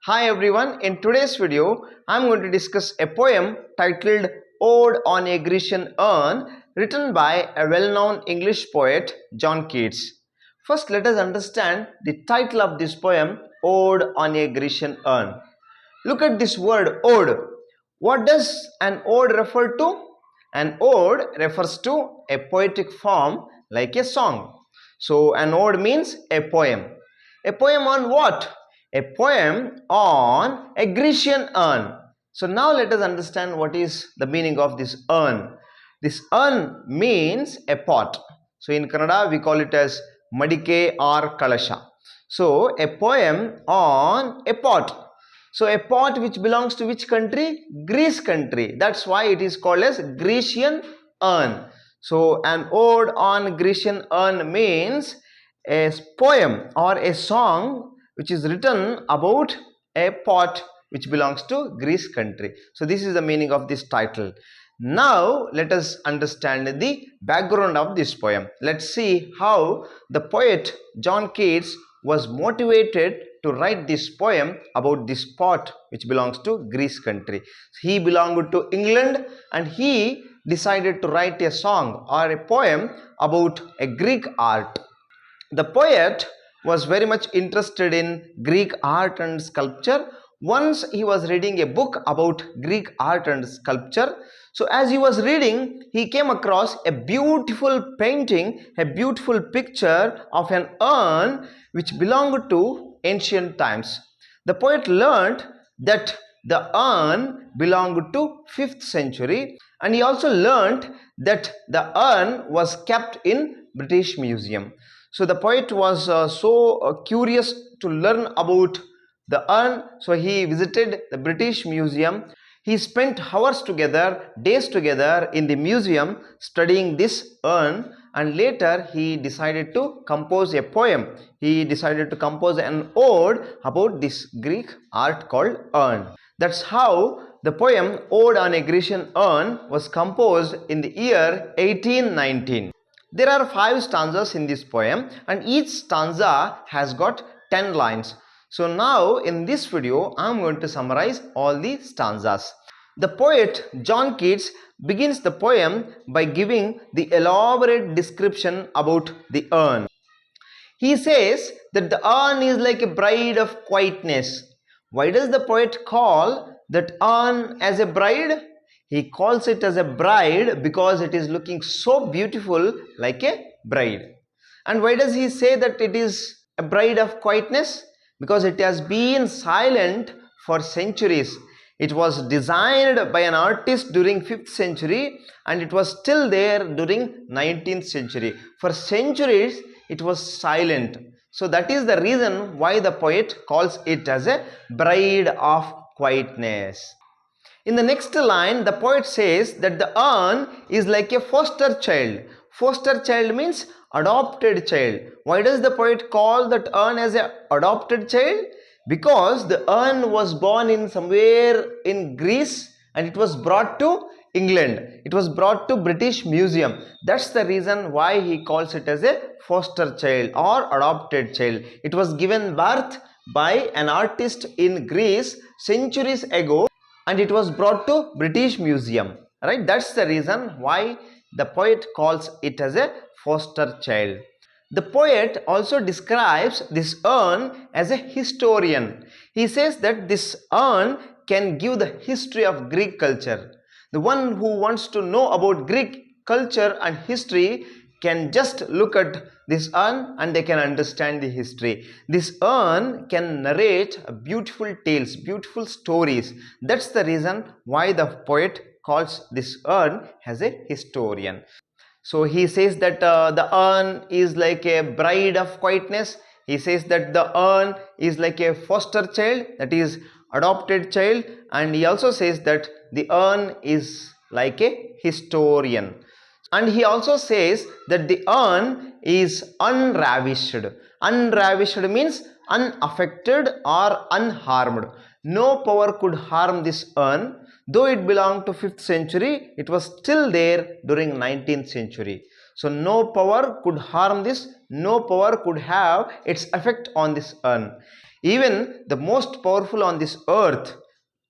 Hi everyone, in today's video I am going to discuss a poem titled Ode on a Grecian Urn written by a well-known English poet John Keats. First let us understand the title of this poem, Ode on a Grecian Urn. Look at this word ode. What does an ode refer to? An ode refers to a poetic form like a song. So an ode means a poem. A poem on what? A poem on a Grecian urn. So now let us understand what is the meaning of this urn. This urn means a pot. So in Kannada we call it as madike or kalasha. So a poem on a pot. So a pot which belongs to which country? Greece country. That's why it is called as Grecian urn. So an ode on Grecian urn means a poem or a song which is written about a pot which belongs to Greece country. So this is the meaning of this title. Now let us understand the background of this poem. Let's see how the poet John Keats was motivated to write this poem about this pot which belongs to Greece country. He belonged to England and he decided to write a song or a poem about a Greek art. The poet was very much interested in Greek art and sculpture. Once he was reading a book about Greek art and sculpture. So as he was reading, he came across a beautiful painting, a beautiful picture of an urn which belonged to ancient times. The poet learned that the urn belonged to 5th century and he also learned that the urn was kept in British Museum. So the poet was curious to learn about the urn. So he visited the British Museum. He spent hours together, days together in the museum studying this urn, and later he decided to compose a poem. He decided to compose an ode about this Greek art called urn. That's how the poem Ode on a Grecian Urn was composed in the year 1819. There are 5 stanzas in this poem and each stanza has got 10 lines. So now in this video I am going to summarize all the stanzas. The poet John Keats begins the poem by giving the elaborate description about the urn. He says that the urn is like a bride of quietness. Why does the poet call that urn as a bride? He calls it as a bride because it is looking so beautiful like a bride. And why does he say that it is a bride of quietness? Because it has been silent for centuries. It was designed by an artist during 5th century and it was still there during 19th century. For centuries it was silent. So that is the reason why the poet calls it as a bride of quietness. In the next line, the poet says that the urn is like a foster child. Foster child means adopted child. Why does the poet call that urn as an adopted child? Because the urn was born in somewhere in Greece and it was brought to England. It was brought to British Museum. That's the reason why he calls it as a foster child or adopted child. It was given birth by an artist in Greece centuries ago and it was brought to British Museum, right? That's the reason why the poet calls it as a foster child. The poet also describes this urn as a historian. He says that this urn can give the history of Greek culture. The one who wants to know about Greek culture and history can just look at this urn and they can understand the history. This urn can narrate beautiful tales, beautiful stories. That's the reason why the poet calls this urn as a historian. So he says that the urn is like a bride of quietness. He says that the urn is like a foster child, that is adopted child, and he also says that the urn is like a historian. And he also says that the urn is unravished. Unravished means unaffected or unharmed. No power could harm this urn. Though it belonged to 5th century, it was still there during 19th century. So no power could harm this. No power could have its effect on this urn. Even the most powerful on this earth,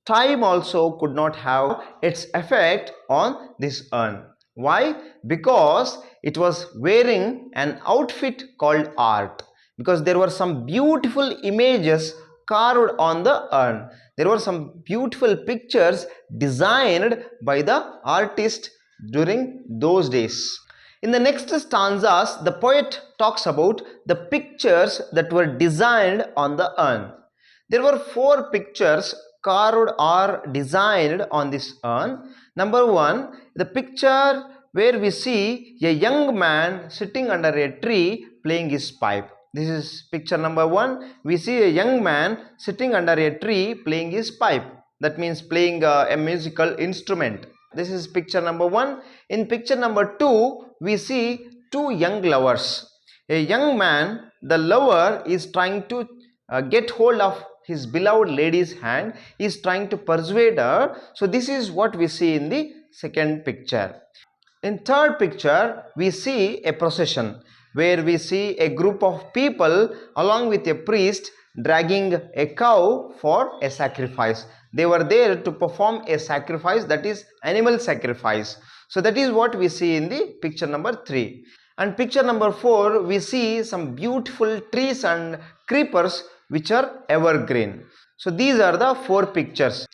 time also could not have its effect on this urn. Why? Because it was wearing an outfit called art. Because there were some beautiful images carved on the urn. There were some beautiful pictures designed by the artist during those days. In the next stanzas, the poet talks about the pictures that were designed on the urn. There were 4 pictures carved or designed on this urn. Number 1, the picture where we see a young man sitting under a tree playing his pipe. This is picture number 1. We see a young man sitting under a tree playing his pipe. That means playing a musical instrument. This is picture number 1. In picture number 2, we see 2 young lovers. A young man, the lover, is trying to get hold of his beloved lady's hand, is trying to persuade her. So this is what we see in the second picture. In third picture, we see a procession where we see a group of people along with a priest dragging a cow for a sacrifice. They were there to perform a sacrifice, that is animal sacrifice. So that is what we see in the picture number 3. And picture number 4, we see some beautiful trees and creepers which are evergreen. So these are the 4 pictures.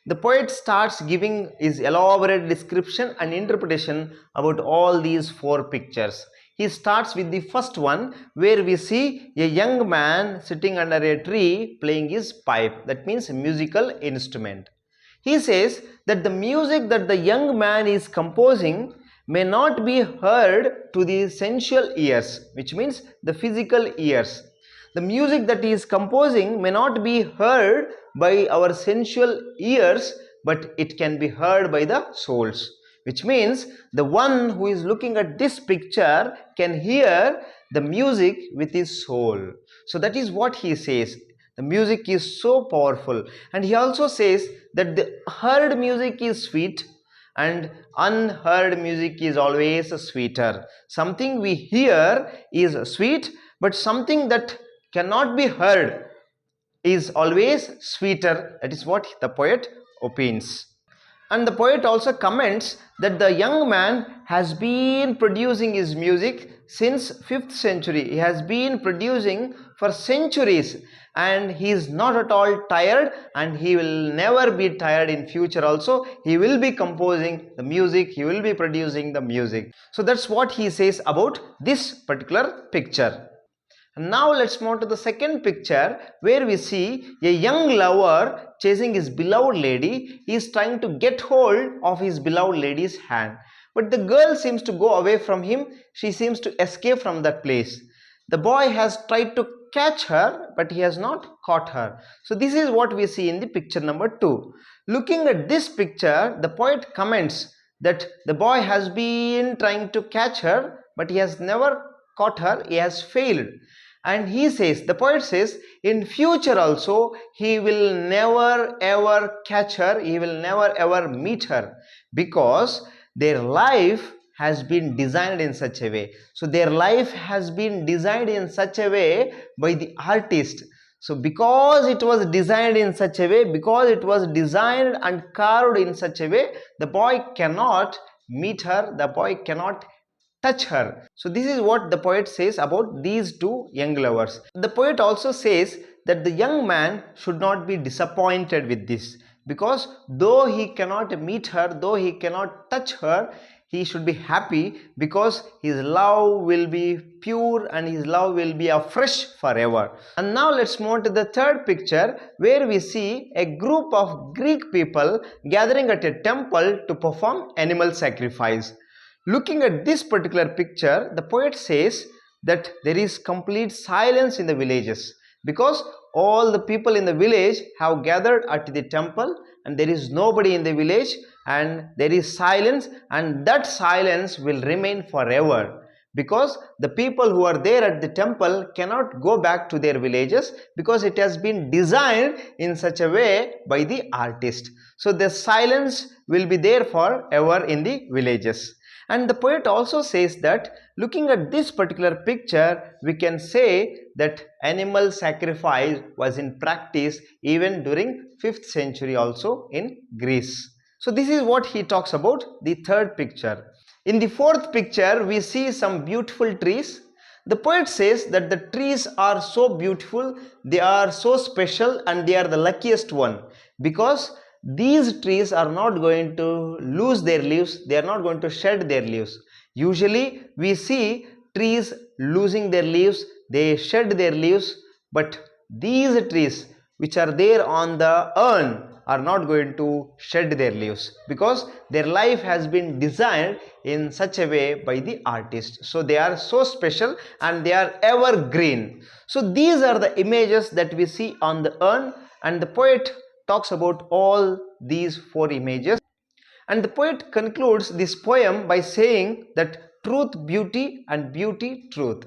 The poet starts giving his elaborate description and interpretation about all these 4 pictures. He starts with the first one where we see a young man sitting under a tree playing his pipe, that means a musical instrument. He says that the music that the young man is composing may not be heard to the sensual ears, which means the physical ears. The music that he is composing may not be heard by our sensual ears, but it can be heard by the souls. Which means the one who is looking at this picture can hear the music with his soul. So that is what he says. The music is so powerful. And he also says that the heard music is sweet and unheard music is always sweeter. Something we hear is sweet, but something that cannot be heard is always sweeter. That is what the poet opines. And the poet also comments that the young man has been producing his music since 5th century. He has been producing for centuries and he is not at all tired, and he will never be tired in future also. He will be composing the music, he will be producing the music. So that's what he says about this particular picture. Now let's move to the second picture where we see a young lover chasing his beloved lady. He is trying to get hold of his beloved lady's hand. But the girl seems to go away from him. She seems to escape from that place. The boy has tried to catch her, but he has not caught her. So this is what we see in the picture number 2. Looking at this picture, the poet comments that the boy has been trying to catch her, but he has never caught her. He has failed. And he says, the poet says, in future also he will never ever catch her, he will never ever meet her, because their life has been designed in such a way. So their life has been designed in such a way by the artist. So because it was designed in such a way, because it was designed and carved in such a way, the boy cannot meet her, the boy cannot touch her. So this is what the poet says about these 2 young lovers. The poet also says that the young man should not be disappointed with this, because though he cannot meet her, though he cannot touch her, he should be happy, because his love will be pure and his love will be afresh forever. And now let's move to the third picture where we see a group of Greek people gathering at a temple to perform animal sacrifice. Looking at this particular picture, the poet says that there is complete silence in the villages, because all the people in the village have gathered at the temple and there is nobody in the village, and there is silence, and that silence will remain forever, because the people who are there at the temple cannot go back to their villages, because it has been designed in such a way by the artist. So the silence will be there forever in the villages. And the poet also says that looking at this particular picture, we can say that animal sacrifice was in practice even during 5th century also in Greece. So this is what he talks about the third picture. In the fourth picture, we see some beautiful trees. The poet says that the trees are so beautiful, they are so special, and they are the luckiest one, because these trees are not going to lose their leaves, they are not going to shed their leaves. Usually we see trees losing their leaves, they shed their leaves, but these trees which are there on the urn are not going to shed their leaves, because their life has been designed in such a way by the artist. So they are so special and they are evergreen. So these are the images that we see on the urn, and the poet talks about all these four images. And the poet concludes this poem by saying that truth, beauty, and beauty, truth.